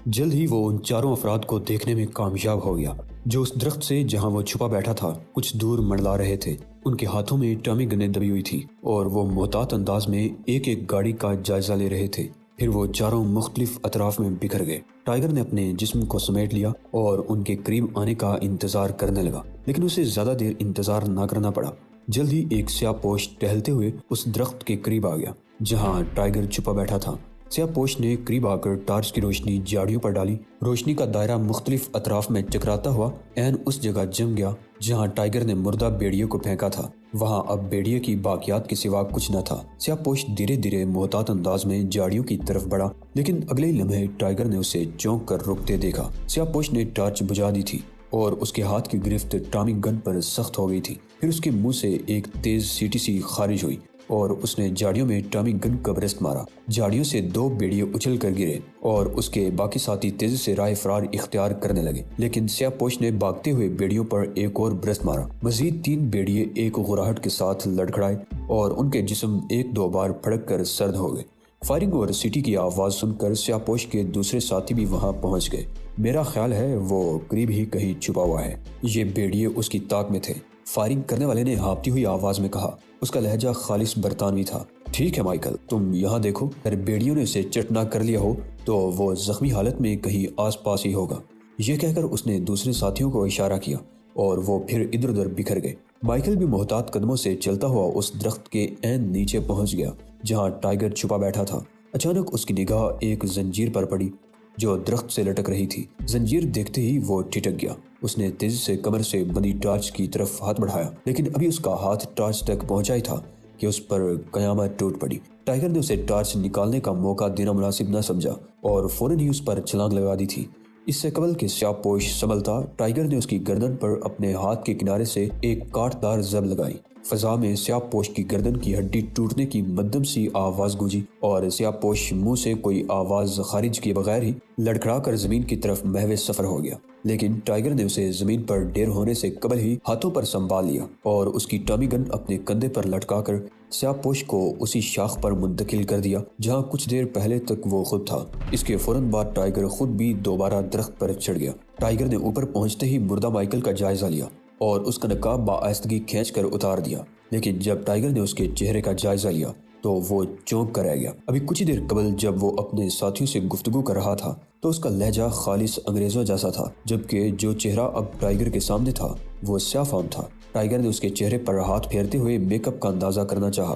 جلد ہی وہ ان چاروں افراد کو دیکھنے میں کامیاب ہو گیا جو اس درخت سے جہاں وہ چھپا بیٹھا تھا کچھ دور منڈلا رہے تھے۔ ان کے ہاتھوں میں ٹامی گنیں دبی ہوئی تھی اور وہ محتاط انداز میں ایک ایک گاڑی کا جائزہ لے رہے تھے۔ پھر وہ چاروں مختلف اطراف میں بکھر گئے۔ ٹائیگر نے اپنے جسم کو سمیٹ لیا اور ان کے قریب آنے کا انتظار کرنے لگا، لیکن اسے زیادہ دیر انتظار نہ کرنا پڑا۔ جلد ہی ایک سیاہ پوش ٹہلتے ہوئے اس درخت کے قریب آ گیا جہاں ٹائیگر چھپا بیٹھا تھا۔ سیاہ پوش نے قریب آ کر ٹارچ کی روشنی جھاڑیوں پر ڈالی۔ روشنی کا دائرہ مختلف اطراف میں چکراتا ہوا عین اس جگہ جم گیا جہاں ٹائیگر نے مردہ بھیڑیے کو پھینکا تھا۔ وہاں اب بھیڑیے کی باقیات کے سوا کچھ نہ تھا۔ سیاہ پوش دھیرے دھیرے محتاط انداز میں جھاڑیوں کی طرف بڑھا، لیکن اگلے ہی لمحے ٹائیگر نے اسے چونک کر رکتے دیکھا۔ سیاہ پوش نے ٹارچ بجھا دی تھی اور اس کے ہاتھ کی گرفت ٹامی گن پر سخت ہو گئی تھی۔ پھر اس کے منہ سے ایک تیز سیٹی سی خارج ہوئی اور اس نے جھاڑیوں میں ٹامی گن کا برسٹ مارا۔ جھاڑیوں سے دو بھیڑیے اچھل کر گرے اور اس کے باقی ساتھی تیزی سے راہ فرار اختیار کرنے لگے، لیکن سیاہ پوش نے بھاگتے ہوئے بھیڑیوں پر ایک اور برسٹ مارا۔ مزید تین بھیڑیے ایک غراہٹ کے ساتھ لڑکھڑائے اور ان کے جسم ایک دو بار پھڑک کر سرد ہو گئے۔ فائرنگ اور سیٹی کی آواز سن کر سیاہ پوش کے دوسرے ساتھی بھی وہاں پہنچ گئے۔ میرا خیال ہے وہ قریب ہی کہیں چھپا ہوا ہے۔ یہ بھیڑیے اس کی طاق میں تھے، فائرنگ کرنے والے نے ہانپتی ہوئی آواز میں کہا۔ اس کا لہجہ خالص برطانوی تھا۔ ٹھیک ہے مائیکل، تم یہاں دیکھو، اگر بھیڑیوں نے اسے چٹنا کر لیا ہو تو وہ زخمی حالت میں کہیں آس پاس ہی ہوگا۔ یہ کہہ کر اس نے دوسرے ساتھیوں کو اشارہ کیا اور وہ پھر ادھر ادھر بکھر گئے۔ مائیکل بھی محتاط قدموں سے چلتا ہوا اس درخت کے عین نیچے پہنچ گیا جہاں ٹائیگر چھپا بیٹھا تھا۔ اچانک اس کی نگاہ ایک زنجیر پر پڑی جو درخت سے لٹک رہی تھی۔ زنجیر دیکھتے ہی وہ ٹھٹک گیا۔ اس نے تیزی سے کمر سے بندھی ٹارچ کی طرف ہاتھ بڑھایا، لیکن ابھی اس کا ہاتھ ٹارچ تک پہنچا ہی تھا کہ اس پر قیامت ٹوٹ پڑی۔ ٹائیگر نے اسے ٹارچ نکالنے کا موقع دینا مناسب نہ سمجھا اور فوراً ہی اس پر چھلانگ لگا دی تھی۔ اس سے قبل کہ سیاہ پوش سنبھلتا، ٹائیگر نے اس کی گردن پر اپنے ہاتھ کے کنارے سے ایک کاٹ دار زب لگائی۔ فضا میں سیاہ پوش کی گردن کی ہڈی ٹوٹنے کی مدھم سی آواز گونجی اور سیاہ پوش منہ سے کوئی آواز خارج کیے بغیر ہی لڑکھڑا کر زمین کی طرف محو سفر ہو گیا، لیکن ٹائیگر نے اسے زمین پر ڈھیر ہونے سے قبل ہی ہاتھوں پر سنبھال لیا اور اس کی ٹامی گن اپنے کندھے پر لٹکا کر سیاہ پوش کو اسی شاخ پر منتقل کر دیا جہاں کچھ دیر پہلے تک وہ خود تھا۔ اس کے فوراً بعد ٹائیگر خود بھی دوبارہ درخت پر چڑھ گیا۔ ٹائیگر نے اوپر پہنچتے ہی مردہ مائیکل کا جائزہ لیا اور اس کا نقاب بآہستگی کھینچ کر اتار دیا، لیکن جب ٹائیگر نے اس کے چہرے کا جائزہ لیا تو وہ چونک کر رہ گیا۔ ابھی کچھ دیر قبل جب وہ اپنے ساتھیوں سے گفتگو کر رہا تھا تو اس کا لہجہ خالص انگریزوں جیسا تھا، جبکہ جو چہرہ اب ٹائیگر کے سامنے تھا وہ سیاہ فام تھا۔ ٹائیگر نے اس کے چہرے پر ہاتھ پھیرتے ہوئے میک اپ کا اندازہ کرنا چاہا،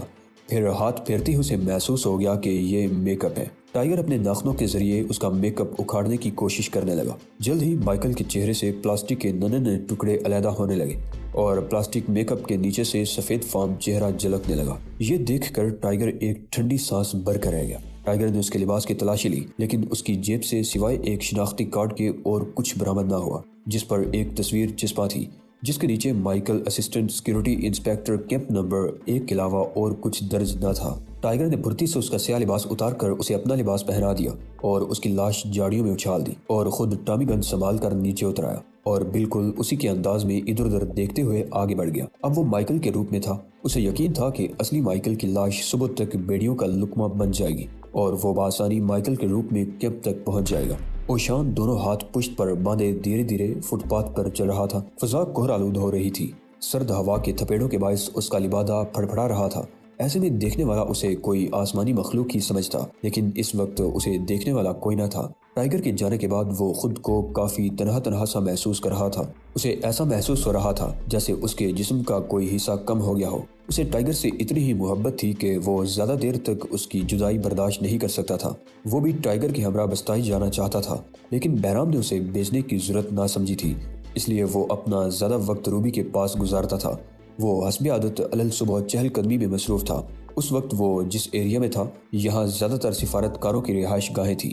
پھر ہاتھ پھیرتے ہی اسے محسوس ہو گیا کہ یہ میک اپ ہے۔ ٹائیگر اپنے ناخنوں کے ذریعے اس کا میک اپ اکھاڑنے کی کوشش کرنے لگا۔ جلد ہی مائیکل کے چہرے سے پلاسٹک کے ننھے ننھے ٹکڑے علیحدہ ہونے لگے اور پلاسٹک میک اپ کے نیچے سے سفید فام چہرہ جھلکنے لگا۔ یہ دیکھ کر ٹائیگر ایک ٹھنڈی سانس بھر کر رہ گیا۔ ٹائیگر نے اس کے لباس کی تلاشی لی، لیکن اس کی جیب سے سوائے ایک شناختی کارڈ کے اور کچھ برآمد نہ ہوا، جس پر ایک تصویر چسپاں تھی جس کے نیچے Michael assistant security inspector camp number 1 کے علاوہ اور کچھ درج نہ تھا۔ ٹائیگر نے پھرتی سے اس کا سیاہ لباس اتار کر اسے اپنا لباس پہنا دیا اور اس کی لاش جھاڑیوں میں اچھال دی اور خود ٹامی گن سنبھال کر نیچے اتر آیا اور بالکل اسی کے انداز میں ادھر ادھر دیکھتے ہوئے آگے بڑھ گیا۔ اب وہ مائیکل کے روپ میں تھا۔ اسے یقین تھا کہ اصلی مائیکل کی لاش صبح تک بھیڑیوں کا لقمہ بن جائے گی اور وہ بآسانی مائیکل کے روپ میں کیمپ تک پہنچ جائے گا۔ اوشان دونوں ہاتھ پشت پر باندھے دھیرے دھیرے فٹ پاتھ پر چل رہا تھا۔ فضا کوہر آلود ہو رہی تھی۔ سرد ہوا کے تھپیڑوں کے باعث اس کا لبادہ پھڑپڑا رہا تھا۔ ایسے میں دیکھنے والا اسے کوئی آسمانی مخلوق ہی سمجھتا، لیکن اس وقت اسے دیکھنے والا کوئی نہ تھا۔ ٹائیگر کے جانے کے بعد وہ خود کو کافی تنہا تنہا سا محسوس کر رہا تھا۔ اسے ایسا محسوس ہو رہا تھا جیسے اس کے جسم کا کوئی حصہ کم ہو گیا ہو۔ اسے ٹائیگر سے اتنی ہی محبت تھی کہ وہ زیادہ دیر تک اس کی جدائی برداشت نہیں کر سکتا تھا۔ وہ بھی ٹائیگر کے ہمراہ بستائی جانا چاہتا تھا، لیکن بہرام نے اسے بیچنے کی ضرورت نہ سمجھی تھی، اس لیے وہ اپنا زیادہ وقت روبی کے پاس گزارتا تھا۔ وہ حسب عادت علل صبح چہل قدمی میں مصروف تھا۔ اس وقت وہ جس ایریا میں تھا یہاں زیادہ تر سفارتکاروں کی رہائش گاہیں تھیں۔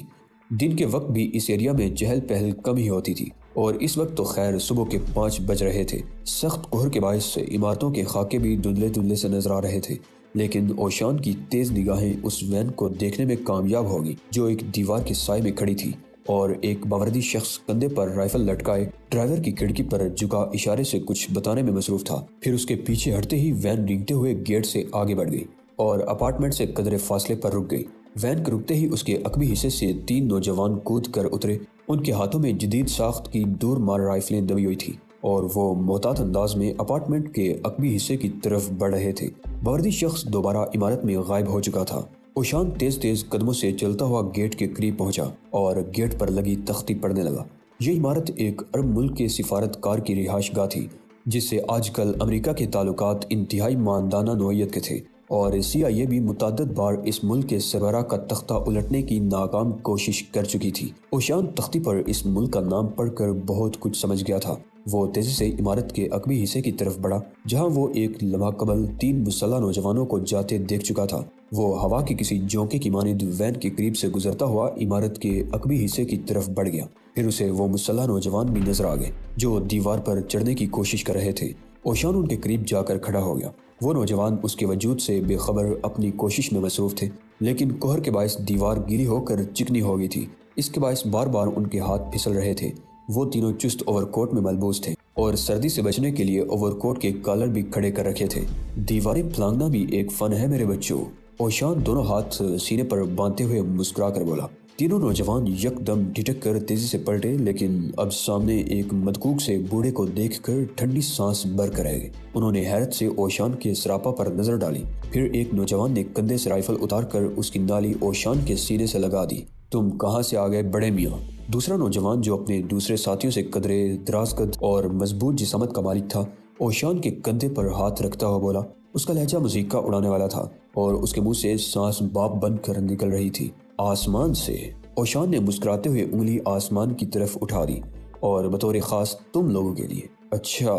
دن کے وقت بھی اس ایریا میں چہل پہل کم ہی ہوتی تھی اور اس وقت تو خیر صبح کے 5 بج رہے تھے۔ سخت کوہر کے باعث عمارتوں کے خاکے بھی دھندلے دھندلے سے نظر آ رہے تھے، لیکن اوشان کی تیز نگاہیں اس وین کو دیکھنے میں کامیاب ہوگی جو ایک دیوار کے سائے میں کھڑی تھی اور ایک باوردی شخص کندھے پر رائفل لٹکائے ڈرائیور کی کھڑکی پر جھکا اشارے سے کچھ بتانے میں مصروف تھا۔ پھر اس کے پیچھے ہٹتے ہی وین رینگتے ہوئے گیٹ سے آگے بڑھ گئی اور اپارٹمنٹ سے قدرے فاصلے پر رک گئی۔ وین کے رکتے ہی اس کے عقبی حصے سے 3 نوجوان کود کر اترے۔ ان کے ہاتھوں میں جدید ساخت کی دور مار رائفلیں دبی ہوئی تھی اور وہ محتاط انداز میں اپارٹمنٹ کے عقبی حصے کی طرف بڑھ رہے تھے۔ باوردی شخص دوبارہ عمارت میں غائب ہو چکا تھا۔ اوشان تیز تیز قدموں سے چلتا ہوا گیٹ کے قریب پہنچا اور گیٹ پر لگی تختی پڑھنے لگا۔ یہ عمارت ایک عرب ملک کے سفارتکار کی رہائش گاہ تھی، جس سے آج کل امریکہ کے تعلقات انتہائی ماندانہ نوعیت کے تھے، اور CIA بھی متعدد بار اس ملک کے سربراہ کا تختہ الٹنے کی ناکام کوشش کر چکی تھی۔ اوشان تختی پر اس ملک کا نام پڑھ کر بہت کچھ سمجھ گیا تھا۔ وہ تیزی سے عمارت کے عقبی حصے کی طرف بڑھا، جہاں وہ ایک لمحہ قبل 3 مسلح نوجوانوں کو جاتے دیکھ چکا تھا۔ وہ ہوا کی کسی جھونکے کی مانند وین کے قریب سے گزرتا ہوا عمارت کے عقبی حصے کی طرف بڑھ گیا۔ پھر اسے وہ مسلح نوجوان بھی نظر آ گئے جو دیوار پر چڑھنے کی کوشش کر رہے تھے۔ اوشان ان کے قریب جا کر کھڑا ہو گیا۔ وہ نوجوان اس کے وجود سے بے خبر اپنی کوشش میں مصروف تھے، لیکن قہر کے باعث دیوار گیلی ہو کر چکنی ہو گئی تھی۔ اس کے باعث بار بار ان کے ہاتھ پھسل رہے تھے۔ وہ تینوں چست اوور کوٹ میں ملبوس تھے اور سردی سے بچنے کے لیے اوور کوٹ کے کالر بھی کھڑے کر رکھے تھے۔ دیواریں پھلانگنا بھی ایک فن ہے میرے بچوں، اوشان دونوں ہاتھ سینے پر باندھتے ہوئے مسکرا کر بولا۔ تینوں نوجوان یک دم ڈھٹک کر تیزی سے پلٹے، لیکن اب سامنے ایک مدکوک سے بوڑھے کو دیکھ کر ٹھنڈی سانس بھر کر رہ گئے۔ انہوں نے حیرت سے اوشان کے سراپا پر نظر ڈالی۔ پھر ایک نوجوان نے کندھے سے رائفل اتار کر اس کی نالی اوشان کے سینے سے لگا دی۔ تم کہاں سے آ گئے بڑے میاں؟ دوسرا نوجوان جو اپنے دوسرے ساتھیوں سے قدرے دراز قد اور مضبوط جسامت کا مالک تھا، اوشان کے کندھے پر ہاتھ رکھتا ہوا بولا۔ اس کا لہجہ موسیقی اڑانے والا تھا اور اس کے منہ سے سانس باپ بن کر نکل رہی تھی۔ آسمان سے؟ اوشان نے مسکراتے ہوئے انگلی آسمان کی طرف اٹھا دی، اور بطور خاص تم لوگوں کے لیے۔ اچھا،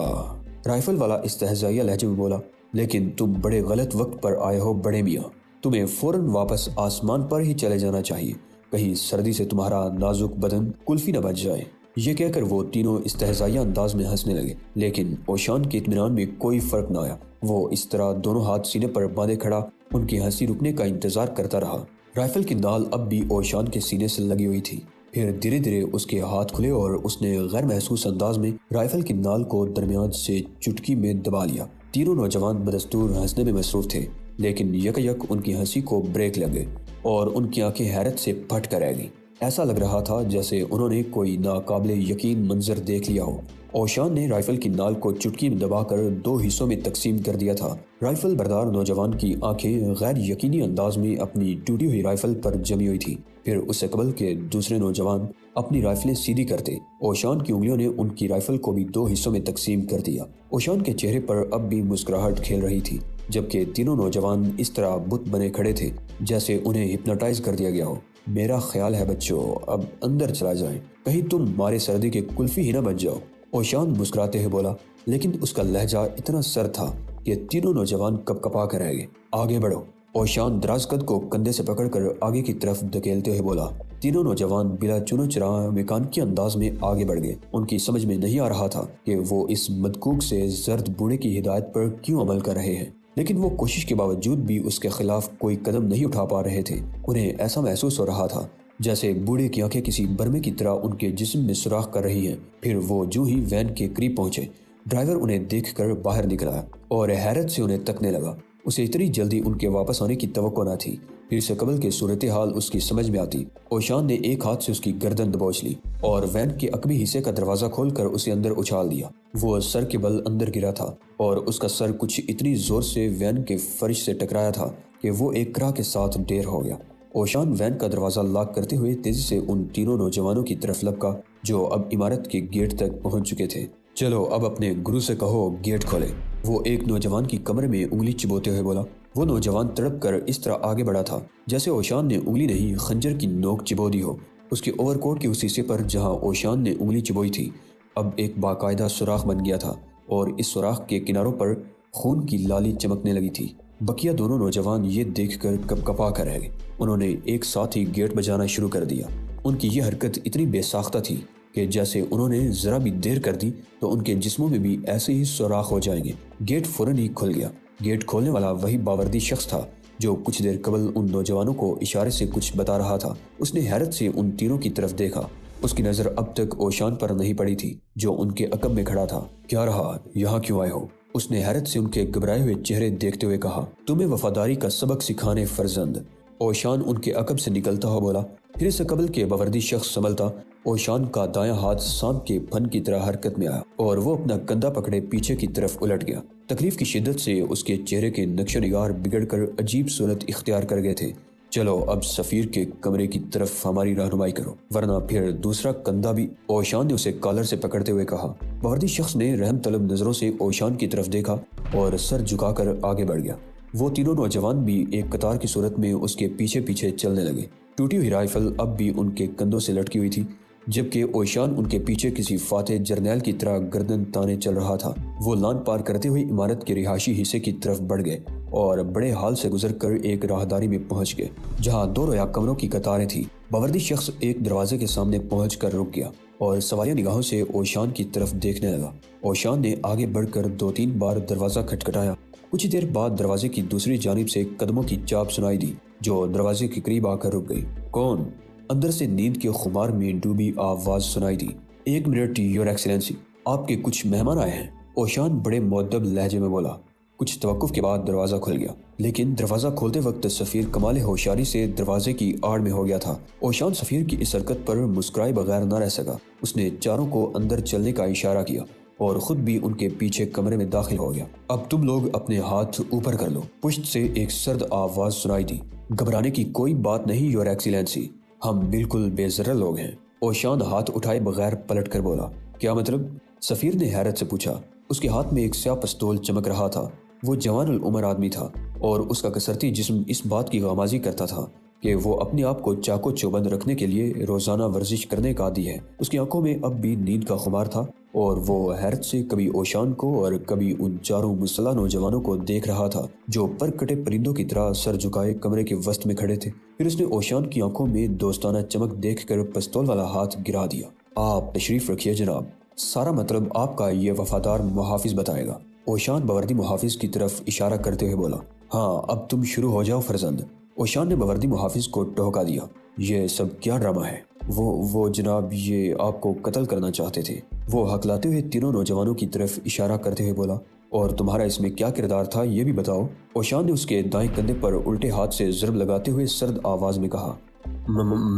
رائفل والا استہزائیہ لہجے میں بولا، لیکن تم بڑے غلط وقت پر آئے ہو بڑے میاں۔ تمہیں فوراً واپس آسمان پر ہی چلے جانا چاہیے، کہیں سردی سے تمہارا نازک بدن کلفی نہ بچ جائے۔ یہ کہہ کر وہ تینوں استہزائیہ انداز میں ہنسنے لگے، لیکن اوشان کے اطمینان میں کوئی فرق نہ آیا۔ وہ اس طرح دونوں ہاتھ سینے پر باندھے کھڑا ان کی ہنسی رکنے کا انتظار کرتا رہا۔ رائفل کی نال اب بھی اوشان کے سینے سے لگی ہوئی تھی۔ پھر دھیرے دھیرے اس کے ہاتھ کھلے اور اس نے غیر محسوس انداز میں رائفل کی نال کو درمیان سے چٹکی میں دبا لیا۔ تینوں نوجوان بدستور ہنسنے میں مصروف تھے، لیکن یک ان کی ہنسی کو بریک لگ گئے اور ان کی آنکھیں حیرت سے پھٹ کر رہ گئیں۔ ایسا لگ رہا تھا جیسے انہوں نے کوئی ناقابل یقین منظر دیکھ لیا ہو۔ اوشان نے رائفل کی نال کو چٹکی میں دبا کر 2 حصوں میں تقسیم کر دیا تھا۔ رائفل بردار نوجوان کی آنکھیں غیر یقینی انداز میں اپنی ٹوٹی ہوئی رائفل پر جمی ہوئی تھی۔ پھر اس سے قبل کہ دوسرے نوجوان اپنی رائفلیں سیدھی کرتے، اوشان کی انگلیوں نے ان کی رائفل کو بھی 2 حصوں میں تقسیم کر دیا۔ اوشان کے چہرے پر اب بھی مسکراہٹ کھیل رہی تھی، جبکہ تینوں نوجوان اس طرح بت بنے کھڑے تھے جیسے انہیں ہپنوٹائز کر دیا گیا ہو۔ میرا خیال ہے بچوں، اب اندر چلا جائیں، کہیں تم مارے سردی کے کلفی ہی نہ بن جاؤ۔ اوشان مسکراتے ہوئے بولا، لیکن اس کا لہجہ اتنا سرد تھا کہ تینوں نوجوان کپ کپا کر رہ گئے۔ آگے بڑھو، اوشان دراز قد کو کندھے سے پکڑ کر آگے کی طرف دھکیلتے ہوئے بولا۔ تینوں نوجوان بلا چنو چرا میکانکی انداز میں آگے بڑھ گئے۔ ان کی سمجھ میں نہیں آ رہا تھا کہ وہ اس مدکوک سے زرد بوڑھے کی ہدایت پر کیوں عمل کر رہے ہیں، لیکن وہ کوشش کے باوجود بھی اس کے خلاف کوئی قدم نہیں اٹھا پا رہے تھے۔ انہیں ایسا محسوس ہو رہا تھا جیسے بوڑھے کی آنکھیں کسی برمے کی طرح ان کے جسم میں سوراخ کر رہی ہیں۔ پھر وہ جو ہی وین کے قریب پہنچے، ڈرائیور انہیں دیکھ کر باہر نکلا اور حیرت سے انہیں تکنے لگا۔ اسے اتنی جلدی ان کے واپس آنے کی توقع نہ تھی۔ پھر سے قبل کے صورتحال اس کی سمجھ میں آتی۔ اوشان نے ایک ہاتھ سے اس کی گردن دبوچ لی اور وین کے عقبی حصے کا دروازہ کھول کر اسے اندر اچھال دیا۔ وہ سر کے بل اندر گرا تھا اور اس کا سر کچھ اتنی زور سے وین کے فرش سے ٹکرایا تھا کہ وہ ایک کرا کے ساتھ ڈیر ہو گیا۔ اوشان وین کا دروازہ لاک کرتے ہوئے تیزی سے ان تینوں نوجوانوں کی طرف لپکا جو اب عمارت کے گیٹ تک پہنچ چکے تھے۔ چلو اب اپنے گرو سے کہو گیٹ کھولے، وہ ایک نوجوان کی کمر میں انگلی چبوتے ہوئے بولا۔ وہ نوجوان تڑپ کر اس طرح آگے بڑھا تھا جیسے اوشان نے انگلی نہیں خنجر کی نوک چبو دی ہو۔ اس کے اوور کوٹ کے اس حصے پر جہاں اوشان نے انگلی چبوئی تھی اب ایک باقاعدہ سوراخ بن گیا تھا اور اس سوراخ کے کناروں پر خون کی لالی چمکنے لگی تھی۔ بقیہ دونوں نوجوان یہ دیکھ کر کپ کپا کر رہ گئے۔ انہوں نے ایک ساتھ ہی گیٹ بجانا شروع کر دیا۔ ان کی یہ حرکت اتنی بے ساختہ تھی کہ جیسے انہوں نے ذرا بھی دیر کر دی تو ان کے جسموں میں بھی ایسے ہی سوراخ ہو جائیں گے۔ گیٹ فوراً ہی کھل گیا۔ گیٹ کھولنے والا وہی باوردی شخص تھا جو کچھ دیر قبل ان نوجوانوں کو اشارے سے کچھ بتا رہا تھا۔ اس نے حیرت سے ان تینوں کی طرف دیکھا۔ اس کی نظر اب تک اوشان پر نہیں پڑی تھی جو ان کے عقب میں کھڑا تھا۔ کیا رہا، یہاں کیوں آئے ہو؟ اس نے حیرت سے ان کے گھبرائے ہوئے چہرے دیکھتے ہوئے کہا۔ تمہیں وفاداری کا سبق سکھانے فرزند، اوشان ان کے عقب سے نکلتا ہوا بولا۔ پھر اس سے قبل کے باوردی شخص سنبھلتا، اوشان کا دایاں ہاتھ سانپ کے پھن کی طرح حرکت میں آیا اور وہ اپنا کندھا پکڑے پیچھے کی طرف الٹ گیا۔ تکلیف کی شدت سے اس کے چہرے کے نقش و نگار بگڑ کر عجیب صورت اختیار کر گئے تھے۔ چلو اب سفیر کے کمرے کی طرف ہماری رہنمائی کرو، ورنہ پھر دوسرا کندھا بھی، اوشان نے اسے کالر سے پکڑتے ہوئے کہا۔ باوردی شخص نے رحم طلب نظروں سے اوشان کی طرف دیکھا اور سر جھکا کر آگے بڑھ گیا۔ وہ تینوں نوجوان بھی ایک قطار کی صورت میں اس کے پیچھے پیچھے چلنے لگے۔ ٹوٹی ہوئی رائفل اب بھی ان کے کندھوں سے لٹکی ہوئی تھی، جبکہ اوشان ان کے پیچھے کسی فاتح جرنیل کی طرح گردن تانے چل رہا تھا۔ وہ لان پار کرتے ہوئے عمارت کے رہائشی حصے کی طرف بڑھ گئے اور بڑے ہال سے گزر کر ایک راہداری میں پہنچ گئے جہاں دو رویا کمروں کی قطاریں تھیں۔ باوردی شخص ایک دروازے کے سامنے پہنچ کر رک گیا اور سوالیہ نگاہوں سے اوشان کی طرف دیکھنے لگا۔ اوشان نے آگے بڑھ کر 2-3 بار دروازہ کھٹکھٹایا۔ کچھ دیر بعد دروازے کی دوسری جانب سے قدموں کی چاپ سنائی دی جو دروازے کے قریب آ کر رک گئی۔ کون؟ اندر سے نیند کے خمار میں ڈوبی آواز سنائی دی۔ 1 منٹ یور ایکسلنسی، آپ کے کچھ مہمان آئے ہیں، اوشان بڑے مؤدب لہجے میں بولا۔ کچھ توقف کے بعد دروازہ کھل گیا، لیکن دروازہ کھولتے وقت سفیر کمال ہوشیاری سے دروازے کی آڑ میں ہو گیا تھا۔ اوشان سفیر کی اس حرکت پر مسکرائے بغیر نہ رہ سکا۔ اس نے چاروں کو اندر چلنے کا اشارہ کیا اور خود بھی ان کے پیچھے کمرے میں داخل ہو گیا۔ اب تم لوگ اپنے ہاتھ اوپر کر لو، پشت سے ایک سرد آواز سنائی دی۔ گھبرانے کی کوئی بات نہیں یور ایکسیلنسی، ہم بالکل بے ضرر لوگ ہیں، اوشان ہاتھ اٹھائے بغیر پلٹ کر بولا۔ کیا مطلب؟ سفیر نے حیرت سے پوچھا۔ اس کے ہاتھ میں ایک سیاہ پستول چمک رہا تھا۔ وہ جوان العمر آدمی تھا اور اس کا کسرتی جسم اس بات کی غمازی کرتا تھا کہ وہ اپنے آپ کو چاقو چوبند رکھنے کے لیے روزانہ ورزش کرنے کا عادی ہے۔ اس کی آنکھوں میں اب بھی نیند کا خمار تھا اور وہ حیرت سے کبھی اوشان کو اور کبھی ان چاروں مسلح نوجوانوں کو دیکھ رہا تھا جو پر کٹے پرندوں کی طرح سر جھکائے کمرے کے وسط میں کھڑے تھے۔ پھر اس نے اوشان کی آنکھوں میں دوستانہ چمک دیکھ کر پستول والا ہاتھ گرا دیا۔ آپ تشریف رکھیے جناب، سارا مطلب آپ کا یہ وفادار محافظ بتائے گا۔ اوشان باوردی محافظ کی طرف اشارہ کرتے ہوئے بولا۔ ہاں اب تم شروع ہو جاؤ فرزند۔ اوشان نے باوردی محافظ کو ٹوکا دیا۔ یہ سب کیا ڈرامہ ہے؟ وہ جناب یہ آپ کو قتل کرنا چاہتے تھے، وہ ہکلاتے ہوئے تینوں نوجوانوں کی طرف اشارہ کرتے ہوئے بولا۔ اور تمہارا اس میں کیا کردار تھا یہ بھی بتاؤ۔ اوشان نے اس کے دائیں کندھے پر الٹے ہاتھ سے ضرب لگاتے ہوئے سرد آواز میں کہا۔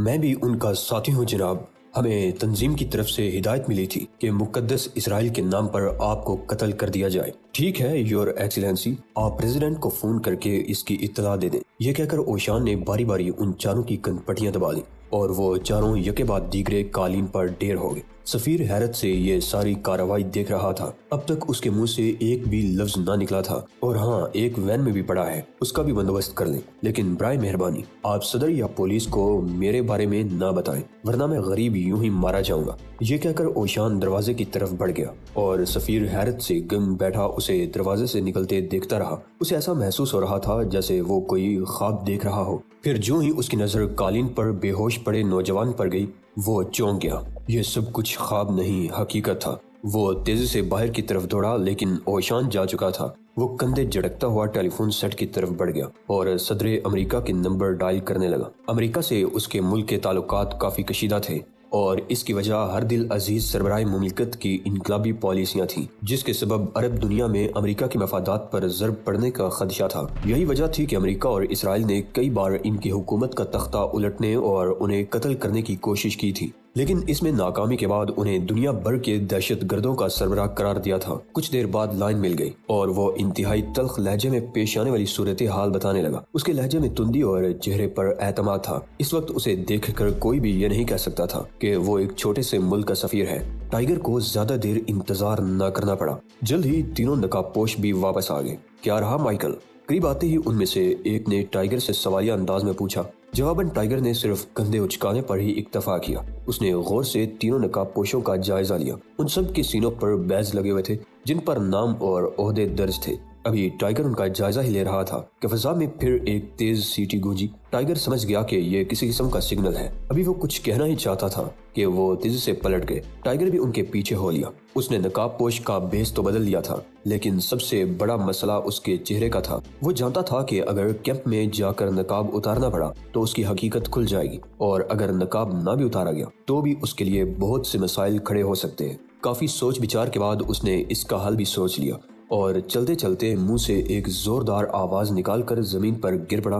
میں بھی ان کا ساتھی ہوں جناب، ہمیں تنظیم کی طرف سے ہدایت ملی تھی کہ مقدس اسرائیل کے نام پر آپ کو قتل کر دیا جائے۔ ٹھیک ہے یور ایکسیلنسی، آپ پریزیڈنٹ کو فون کر کے اس کی اطلاع دے دیں۔ یہ کہہ کر اوشان نے باری باری ان چاروں کی کن پٹیاں دبا دیں اور وہ چاروں یکے بعد دیگرے قالین پر ڈھیر ہو گئے۔ سفیر حیرت سے یہ ساری کارروائی دیکھ رہا تھا۔ اب تک اس کے منہ سے ایک بھی لفظ نہ نکلا تھا۔ اور ہاں، ایک وین میں بھی پڑا ہے، اس کا بھی بندوبست کر لیں، لیکن برائے مہربانی آپ صدر یا پولیس کو میرے بارے میں نہ بتائیں، ورنہ میں غریب یوں ہی مارا جاؤں گا۔ یہ کہہ کر اوشان دروازے کی طرف بڑھ گیا اور سفیر حیرت سے گنگ بیٹھا اسے دروازے سے نکلتے دیکھتا رہا۔ اسے ایسا محسوس ہو رہا تھا جیسے وہ کوئی خواب دیکھ رہا ہو۔ پھر جو ہی اس کی نظر قالین پر بے ہوش پڑے نوجوان پر گئی، وہ چونک گیا۔ یہ سب کچھ خواب نہیں، حقیقت تھا۔ وہ تیزی سے باہر کی طرف دوڑا، لیکن اوشان جا چکا تھا۔ وہ کندھے جھڑکتا ہوا ٹیلی فون سیٹ کی طرف بڑھ گیا اور صدر امریکہ کے نمبر ڈائل کرنے لگا۔ امریکہ سے اس کے ملک کے تعلقات کافی کشیدہ تھے اور اس کی وجہ ہر دل عزیز سربراہ مملکت کی انقلابی پالیسیاں تھیں، جس کے سبب عرب دنیا میں امریکہ کے مفادات پر ضرب پڑنے کا خدشہ تھا۔ یہی وجہ تھی کہ امریکہ اور اسرائیل نے کئی بار ان کی حکومت کا تختہ الٹنے اور انہیں قتل کرنے کی کوشش کی تھی، لیکن اس میں ناکامی کے بعد انہیں دنیا بھر کے دہشت گردوں کا سربراہ قرار دیا تھا۔ کچھ دیر بعد لائن مل گئی اور وہ انتہائی تلخ لہجے میں پیش آنے والی صورتحال بتانے لگا۔ اس کے لہجے میں تندی اور چہرے پر اعتماد تھا۔ اس وقت اسے دیکھ کر کوئی بھی یہ نہیں کہہ سکتا تھا کہ وہ ایک چھوٹے سے ملک کا سفیر ہے۔ ٹائیگر کو زیادہ دیر انتظار نہ کرنا پڑا۔ جلد ہی تینوں نقاب پوش بھی واپس آ گئے۔ کیا رہا مائیکل؟ قریب آتے ہی ان میں سے ایک نے ٹائیگر سے سوالیہ انداز میں پوچھا۔ جواباً ٹائیگر نے صرف کندھے اچکانے پر ہی اکتفا کیا۔ اس نے غور سے تینوں نقاب پوشوں کا جائزہ لیا۔ ان سب کے سینوں پر بیج لگے ہوئے تھے جن پر نام اور عہدے درج تھے۔ ابھی ٹائیگر ان کا جائزہ ہی لے رہا تھا کہ فضا میں پھر ایک تیز سیٹی گونجی۔ ٹائیگر سمجھ گیا کہ یہ کسی قسم کا سگنل ہے۔ ابھی وہ کچھ کہنا ہی چاہتا تھا کہ وہ تیزی سے پلٹ گئے۔ ٹائیگر بھی ان کے پیچھے ہو لیا۔ اس نے نقاب پوش کا بھیس تو بدل لیا تھا، لیکن سب سے بڑا مسئلہ اس کے چہرے کا تھا۔ وہ جانتا تھا کہ اگر کیمپ میں جا کر نقاب اتارنا پڑا تو اس کی حقیقت کھل جائے گی، اور اگر نقاب نہ بھی اتارا گیا تو بھی اس کے لیے بہت سے مسائل کھڑے ہو سکتے ہیں۔ کافی سوچ بچار کے بعد اس نے اس کا حل بھی سوچ لیا اور چلتے چلتے منہ سے ایک زوردار آواز نکال کر زمین پر گر پڑا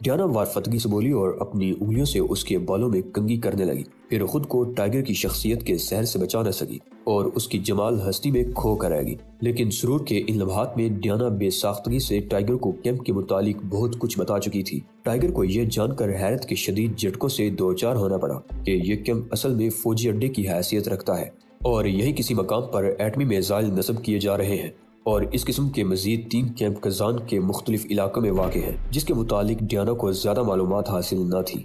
ڈیانا وارفتگی سے بولی اور اپنی انگلیوں سے اس کے بالوں میں کنگھی کرنے لگی۔ پھر خود کو ٹائیگر کی شخصیت کے سحر سے بچا نہ سکی اور اس کی جمال ہستی میں کھو کر رہ گئی۔ لیکن سرور کے ان لمحات میں ڈیانا بے ساختگی سے ٹائیگر کو کیمپ کے متعلق بہت کچھ بتا چکی تھی۔ ٹائیگر کو یہ جان کر حیرت کے شدید جھٹکوں سے دوچار ہونا پڑا کہ یہ کیمپ اصل میں فوجی اڈے کی حیثیت رکھتا ہے اور یہی کسی مقام پر ایٹمی میزائل نصب کیے جا رہے ہیں، اور اس قسم کے مزید 3 کیمپ کزان کے مختلف علاقوں میں واقع ہیں، جس کے متعلق ڈیانا کو زیادہ معلومات حاصل نہ تھی۔